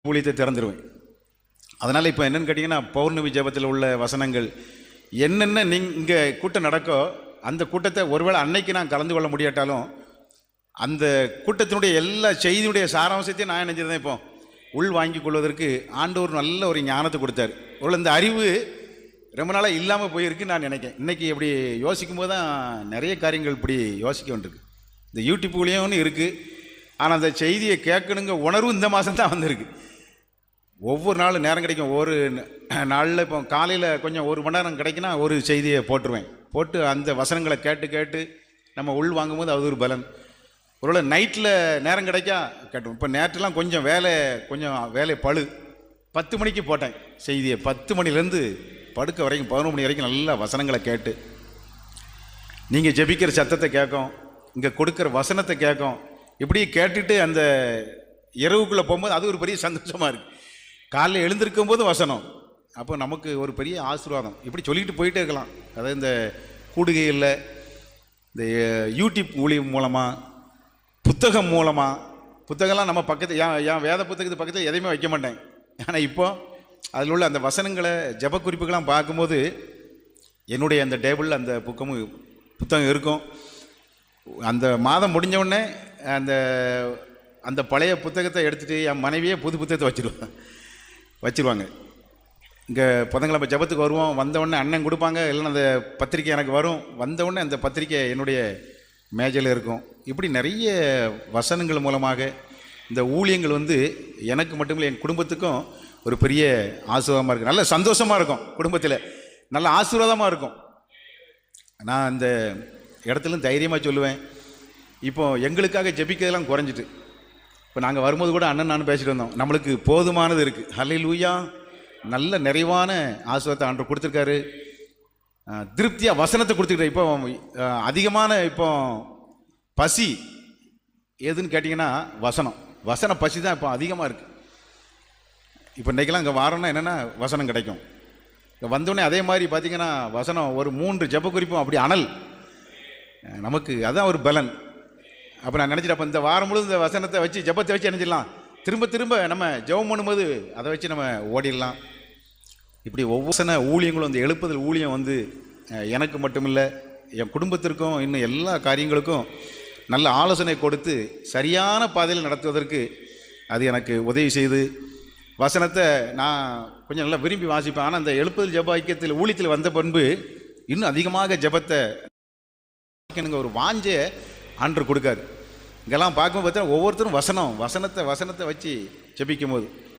ஊழியத்தை திறந்துருவேன். அதனால் இப்போ என்னென்னு கேட்டிங்கன்னா, பௌர்ணமி ஜெபத்தில் உள்ள வசனங்கள் என்னென்ன இங்கே கூட்டம் நடக்கோ அந்த கூட்டத்தை ஒருவேளை அன்னைக்கு நான் கலந்து கொள்ள முடியாட்டாலும் அந்த கூட்டத்தினுடைய எல்லா செய்தியுடைய சாராம்சத்தையும் நான் நினைச்சிருந்தேன். இப்போ உள் வாங்கி கொள்வதற்கு ஆண்டவர் நல்ல ஒரு ஞானத்தை கொடுத்தார். ஒரு இந்த அறிவு ரொம்ப நாளாக இல்லாமல் போயிருக்குன்னு நான் நினைக்கிறேன். இன்றைக்கி இப்படி யோசிக்கும் போது தான் நிறைய காரியங்கள் இப்படி யோசிக்க வேண்டியிருக்கு. இந்த யூடியூப்லேயும் ஒன்று இருக்குது, ஆனால் அந்த செய்தியை கேட்கணுங்க உணர்வு இந்த மாதம் தான் வந்திருக்கு. ஒவ்வொரு நாளும் நேரம் கிடைக்கும். ஒரு நாளில் இப்போ காலையில் கொஞ்சம் ஒரு மணி நேரம் கிடைக்குன்னா ஒரு செய்தியை போட்டுருவேன். போட்டு அந்த வசனங்களை கேட்டு கேட்டு நம்ம உள் வாங்கும்போது அது ஒரு பலன். ஒருவேளை நைட்டில் நேரம் கிடைக்கா கேட்டோம். இப்போ நேற்றுலாம் கொஞ்சம் வேலை பழு 10 மணிக்கு போட்டேன் செய்தியை. 10 மணிலேருந்து படுக்க வரைக்கும் 11 மணி வரைக்கும் நல்லா வசனங்களை கேட்டு நீங்கள் ஜெபிக்கிற சத்தத்தை கேட்கும், இங்கே கொடுக்குற வசனத்தை கேட்கும். இப்படி கேட்டுட்டு அந்த இரவுக்குள்ளே போகும்போது அது ஒரு பெரிய சந்தோஷமாக இருக்குது. காலையில் எழுந்திருக்கும் போது வசனம், அப்போ நமக்கு ஒரு பெரிய ஆசீர்வாதம். இப்படி சொல்லிக்கிட்டு போயிட்டே இருக்கலாம். அதாவது இந்த கூடுகையில் இந்த யூடியூப் ஊழியம் மூலமாக, புத்தகம் மூலமாக, புத்தகம்லாம் நம்ம பக்கத்தில் என் வேத புத்தகத்து பக்கத்தில் எதையுமே வைக்க மாட்டேன். ஆனால் இப்போ அதில் உள்ள அந்த வசனங்களை ஜப குறிப்புகள்லாம் பார்க்கும்போது என்னுடைய அந்த டேபிளில் அந்த புத்தகம் இருக்கும். அந்த மாதம் முடிஞ்சவுடனே அந்த பழைய புத்தகத்தை எடுத்துகிட்டு என் மனைவியே புது புத்தகத்தை வச்சுருவாங்க. இங்கே புதன்கிழமை ஜபத்துக்கு வருவோம், வந்தவுடனே அண்ணன் கொடுப்பாங்க, இல்லைன்னா அந்த பத்திரிக்கை எனக்கு வரும். வந்தவுடனே அந்த பத்திரிக்கை என்னுடைய மேஜையில் இருக்கும். இப்படி நிறைய வசனங்கள் மூலமாக இந்த ஊழியங்கள் எனக்கு மட்டுமில்லை என் குடும்பத்துக்கும் ஒரு பெரிய ஆசீர்வாதமாக இருக்குது. நல்ல சந்தோஷமாக இருக்கும், குடும்பத்தில் நல்ல ஆசீர்வாதமாக இருக்கும். நான் அந்த இடத்துலையும் தைரியமாக சொல்லுவேன். இப்போது எங்களுக்காக ஜெபிக்கிறதெல்லாம் குறைஞ்சிட்டு, இப்போ நாங்கள் வரும்போது கூட அண்ணன் நானும் பேசிட்டு வந்தோம், நம்மளுக்கு போதுமானது இருக்குது. ஹல்லேலூயா, நல்ல நிறைவான ஆசீர்வாதத்தை ஆண்டவர் கொடுத்துருக்காரு. திருப்தியாக வசனத்தை கொடுத்துக்கிட்டேன். இப்போ அதிகமான இப்போ பசி எதுன்னு கேட்டிங்கன்னா வசன பசி தான் இப்போ அதிகமாக இருக்குது. இப்போ இன்றைக்கெல்லாம் இங்கே வாரோன்னா என்னென்னா வசனம் கிடைக்கும். இங்கே வந்தோடனே அதே மாதிரி பார்த்திங்கன்னா வசனம் ஒரு 3 ஜெப குறிப்பும் அப்படி அனல் நமக்கு, அதுதான் ஒரு பலன். அப்போ நான் நினச்சிட்டு அப்போ இந்த வாரம் முழுவதும் இந்த வசனத்தை வச்சு ஜெபத்தை வச்சு நினச்சிடலாம், திரும்ப நம்ம ஜெபம் பண்ணும்போது அதை வச்சு நம்ம ஓடிடலாம். இப்படி ஒவ்வொரு ஊழியங்களும் இந்த எழுப்புதல் ஊழியம் எனக்கு மட்டுமில்லை என் குடும்பத்திற்கும் இன்னும் எல்லா காரியங்களுக்கும் நல்ல ஆலோசனை கொடுத்து சரியான பாதையில் நடத்துவதற்கு அது எனக்கு உதவி செய்து, வசனத்தை நான் கொஞ்சம் நல்லா விரும்பி வாசிப்பேன். ஆனால் அந்த எழுப்புதல் ஜெப ஐக்கியத்தில் ஊழியத்தில் வந்த பண்பு இன்னும் அதிகமாக ஜெபத்தை ஒரு வாஞ்சை ஆண்டவர் கொடுக்காரு. இங்கெல்லாம் பார்க்கும்போது பார்த்தா ஒவ்வொருத்தரும் வசனத்தை வச்சு ஜெபிக்கும் போது